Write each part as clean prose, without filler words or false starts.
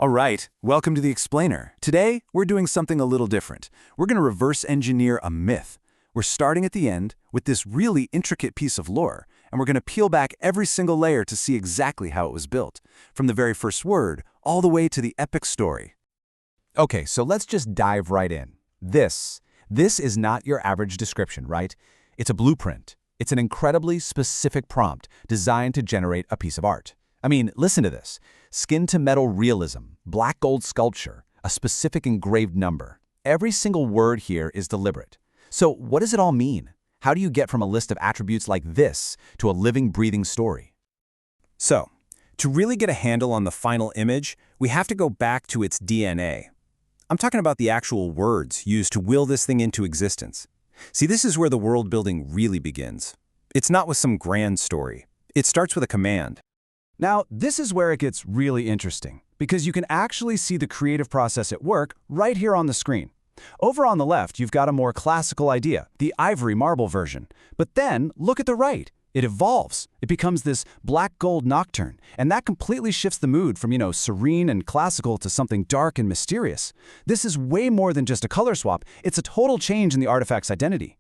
All right, welcome to the Explainer. Today, we're doing something a little different. We're going to reverse engineer a myth. We're starting at the end with this really intricate piece of lore, and we're going to peel back every single layer to see exactly how it was built, from the very first word all the way to the epic story. Okay, so let's just dive right in. This is not your average description, right? It's a blueprint. It's an incredibly specific prompt designed to generate a piece of art. I mean, listen to this. Skin-to-metal realism, black gold sculpture, a specific engraved number. Every single word here is deliberate. So what does it all mean? How do you get from a list of attributes like this to a living, breathing story? So, to really get a handle on the final image, we have to go back to its DNA. I'm talking about the actual words used to will this thing into existence. See, this is where the world building really begins. It's not with some grand story. It starts with a command. Now, this is where it gets really interesting, because you can actually see the creative process at work right here on the screen. Over on the left, you've got a more classical idea, the Ivory marble version. But then, look at the right. It evolves. It becomes this black gold nocturne, and that completely shifts the mood from, serene and classical to something dark and mysterious. This is way more than just a color swap. It's a total change in the artifact's identity.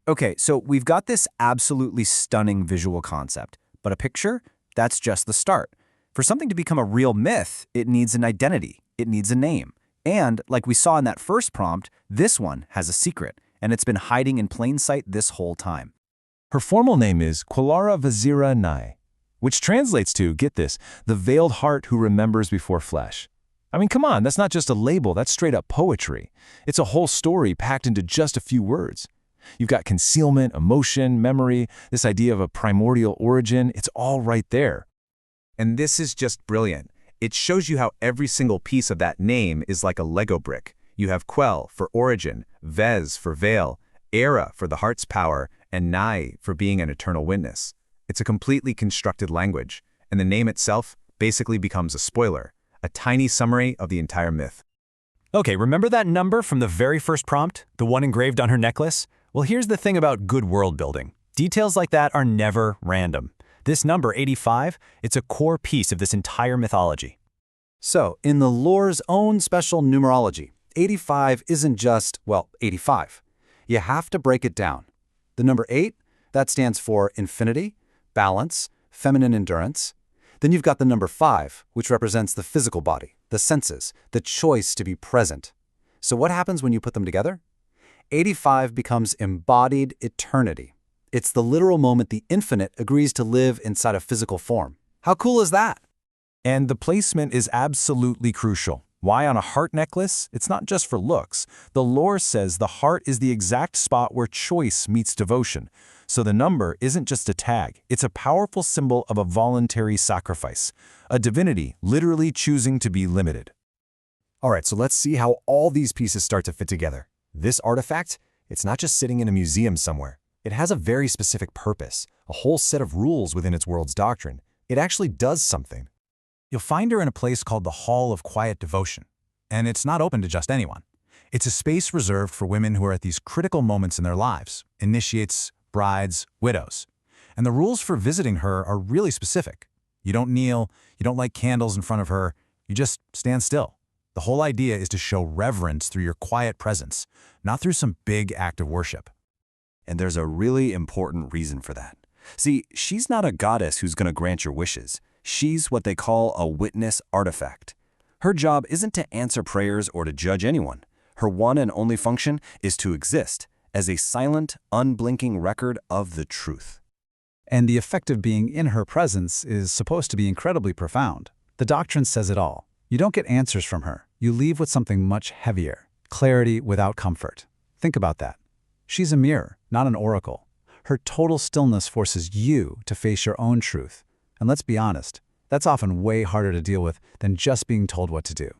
Okay, so we've got this absolutely stunning visual concept, but a picture? That's just the start. For something to become a real myth, it needs an identity. It needs a name. And, like we saw in that first prompt, this one has a secret, and it's been hiding in plain sight this whole time. Her formal name is Qelaraë Vhezzira-Naë, which translates to, get this, the veiled heart who remembers before flesh. I mean, come on, that's not just a label, that's straight up poetry. It's a whole story packed into just a few words. You've got concealment, emotion, memory, this idea of a primordial origin, it's all right there. And this is just brilliant. It shows you how every single piece of that name is like a Lego brick. You have Quel for origin, Vez for veil, Era for the heart's power, and Naë for being an eternal witness. It's a completely constructed language, and the name itself basically becomes a spoiler, a tiny summary of the entire myth. Okay, remember that number from the very first prompt, the one engraved on her necklace? Well, here's the thing about good world building. Details like that are never random. This number, 85, it's a core piece of this entire mythology. So, in the lore's own special numerology, 85 isn't just, 85. You have to break it down. The number 8, that stands for infinity, balance, feminine endurance. Then you've got the number 5, which represents the physical body, the senses, the choice to be present. So what happens when you put them together? 85 becomes embodied eternity. It's the literal moment the infinite agrees to live inside a physical form. How cool is that? And the placement is absolutely crucial. Why on a heart necklace? It's not just for looks. The lore says the heart is the exact spot where choice meets devotion. So the number isn't just a tag. It's a powerful symbol of a voluntary sacrifice, a divinity literally choosing to be limited. All right, so let's see how all these pieces start to fit together. This artifact, it's not just sitting in a museum somewhere. It has a very specific purpose, a whole set of rules within its world's doctrine. It actually does something. You'll find her in a place called the Hall of Quiet Devotion, and it's not open to just anyone. It's a space reserved for women who are at these critical moments in their lives, initiates, brides, widows. And the rules for visiting her are really specific. You don't kneel, you don't light candles in front of her, you just stand still. The whole idea is to show reverence through your quiet presence, not through some big act of worship. And there's a really important reason for that. See, she's not a goddess who's going to grant your wishes. She's what they call a witness artifact. Her job isn't to answer prayers or to judge anyone. Her one and only function is to exist as a silent, unblinking record of the truth. And the effect of being in her presence is supposed to be incredibly profound. The doctrine says it all. You don't get answers from her. You leave with something much heavier, clarity without comfort. Think about that. She's a mirror, not an oracle. Her total stillness forces you to face your own truth. And let's be honest, that's often way harder to deal with than just being told what to do.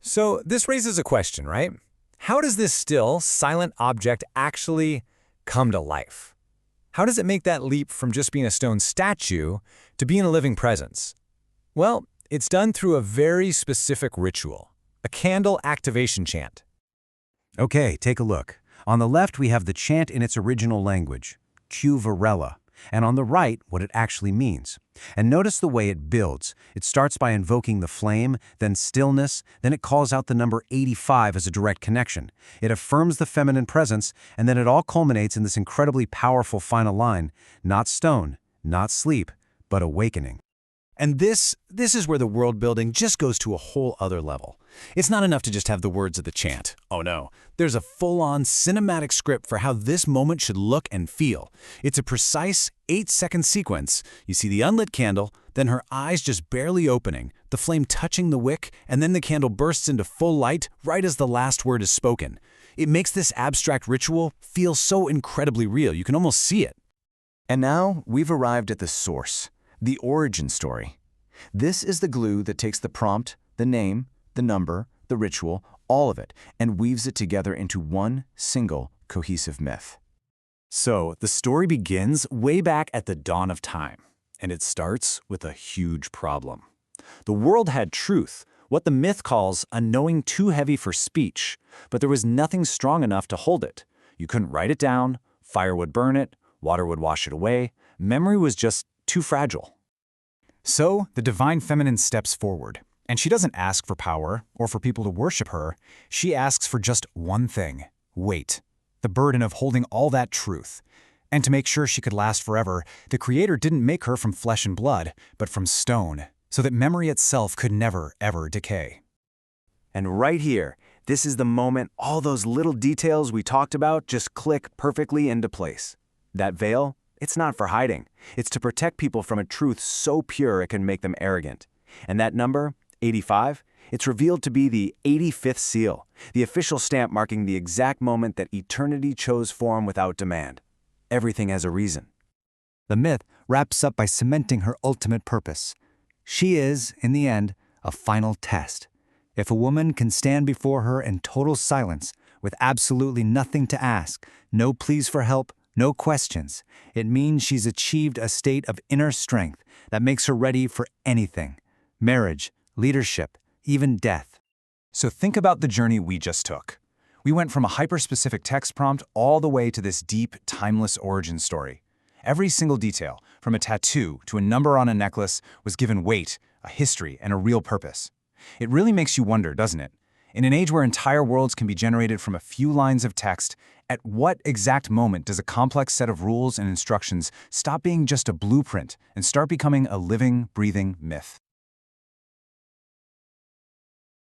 So this raises a question, right? How does this still, silent object actually come to life? How does it make that leap from just being a stone statue to being a living presence? Well, it's done through a very specific ritual, a candle activation chant. Okay, take a look. On the left, we have the chant in its original language, Qhavvarella. and on the right, what it actually means. And notice the way it builds. It starts by invoking the flame, then stillness, then it calls out the number 85 as a direct connection. It affirms the feminine presence, and then it all culminates in this incredibly powerful final line, not stone, not sleep, but awakening. And this is where the world building just goes to a whole other level. It's not enough to just have the words of the chant. Oh no, there's a full-on cinematic script for how this moment should look and feel. It's a precise 8-second sequence. You see the unlit candle, then her eyes just barely opening, the flame touching the wick, and then the candle bursts into full light right as the last word is spoken. It makes this abstract ritual feel so incredibly real, you can almost see it. And now we've arrived at the source, the origin story. This is the glue that takes the prompt, the name, the number, the ritual, all of it, and weaves it together into one single cohesive myth. So, the story begins way back at the dawn of time, and it starts with a huge problem. The world had truth, what the myth calls a knowing too heavy for speech, but there was nothing strong enough to hold it. You couldn't write it down, fire would burn it, water would wash it away, memory was just too fragile. So, the divine feminine steps forward, and she doesn't ask for power or for people to worship her. She asks for just one thing: weight, the burden of holding all that truth. And to make sure she could last forever, the Creator didn't make her from flesh and blood, but from stone, so that memory itself could never, ever decay. And right here, this is the moment all those little details we talked about just click perfectly into place. That veil, it's not for hiding. It's to protect people from a truth so pure it can make them arrogant. And that number, 85, it's revealed to be the 85th seal, the official stamp marking the exact moment that eternity chose form without demand. Everything has a reason. The myth wraps up by cementing her ultimate purpose. She is, in the end, a final test. If a woman can stand before her in total silence, with absolutely nothing to ask, no pleas for help, no questions, it means she's achieved a state of inner strength that makes her ready for anything: marriage, leadership, even death. So think about the journey we just took. We went from a hyper-specific text prompt all the way to this deep, timeless origin story. Every single detail, from a tattoo to a number on a necklace, was given weight, a history, and a real purpose. It really makes you wonder, doesn't it? In an age where entire worlds can be generated from a few lines of text, at what exact moment does a complex set of rules and instructions stop being just a blueprint and start becoming a living, breathing myth?